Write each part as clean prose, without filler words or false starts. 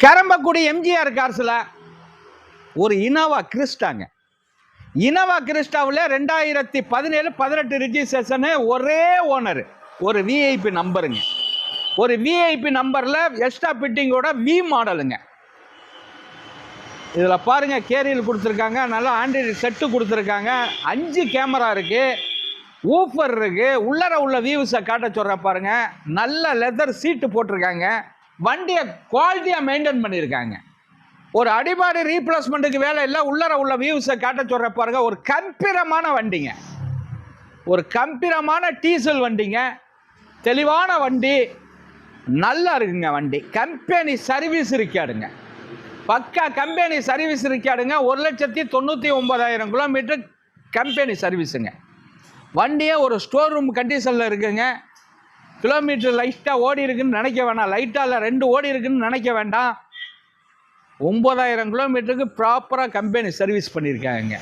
கரம்பக்குடி எம்ஜிஆர் கார்ஸ்ல ஒரு Innova கிறிஸ்டாங்க. Innova கிறிஸ்டாவில் 2017-18 ரிஜிஸ்ட்ரேஷனு, ஒரே owner, ஒரு விஐபி நம்பருங்க. ஒரு விஐபி நம்பரில் எக்ஸ்ட்ரா ஃபிட்டிங்கோட வி மாடலுங்க. இதில் பாருங்கள், கேரியல் கொடுத்துருக்காங்க, நல்லா ஆண்ட்ராய்டு செட்டு கொடுத்துருக்காங்க, 5 கேமரா இருக்குது, ஊஃபர் இருக்குது, உள்ளர உள்ள வியூஸை காட்ட சொல்கிற பாருங்கள். நல்ல லெதர் சீட்டு போட்டிருக்காங்க, வண்டியை குவாலிட்டியாக மெயின்டைன் பண்ணியிருக்காங்க. ஒரு அடிபாடு ரீப்ளேஸ்மெண்ட்டுக்கு வேலை இல்லை, உள்ளர உள்ள வியூஸை காட்ட சொல்கிற பாருங்க. ஒரு கம்பீரமான வண்டிங்க, ஒரு கம்பீரமான டீசல் வண்டிங்க, தெளிவான வண்டி, நல்லா இருக்குங்க வண்டி. கம்பெனி சர்வீஸ் இருக்காடுங்க, பக்கா கம்பெனி சர்வீஸ் இருக்காடுங்க. 1,99,000 கிலோமீட்டர் கம்பெனி சர்வீஸுங்க. வண்டியே ஒரு ஸ்டோர் ரூம் கண்டிஷனில் இருக்குங்க. கிலோமீட்டர் லைட்டாக ஓடி இருக்குன்னு நினைக்க வேண்டாம், லைட்டாக இல்லை 2 ஓடி இருக்குன்னு நினைக்க வேண்டாம். 9,000 கிலோமீட்டருக்கு ப்ராப்பராக கம்பெனி சர்வீஸ் பண்ணியிருக்காங்க.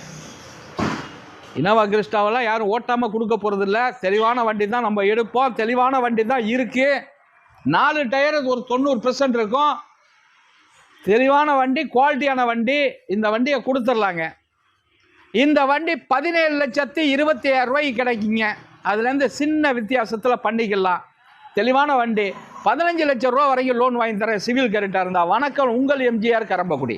இனோவா கிறிஸ்டாவெல்லாம் யாரும் ஓட்டாமல் கொடுக்க போகிறதில்ல. தெளிவான வண்டி தான் நம்ம எடுப்போம், தெளிவான வண்டி தான் இருக்குது. 4 டயர் ஒரு 90% இருக்கும். தெளிவான வண்டி, குவாலிட்டியான வண்டி. இந்த வண்டியை கொடுத்துடலாங்க. இந்த வண்டி 17,27,000 ரூபாய்க்கு கிடைக்குங்க. அதுலேருந்து சின்ன வித்தியாசத்தில் பண்ணிக்கலாம். தெளிவான வண்டி. 15 லட்சம் ரூபா வரைக்கும் லோன் வாங்கி தரேன், சிவில் கேரக்டாக இருந்தால். வணக்கம், உங்கள் எம்ஜிஆர் கரம்பக்குடி.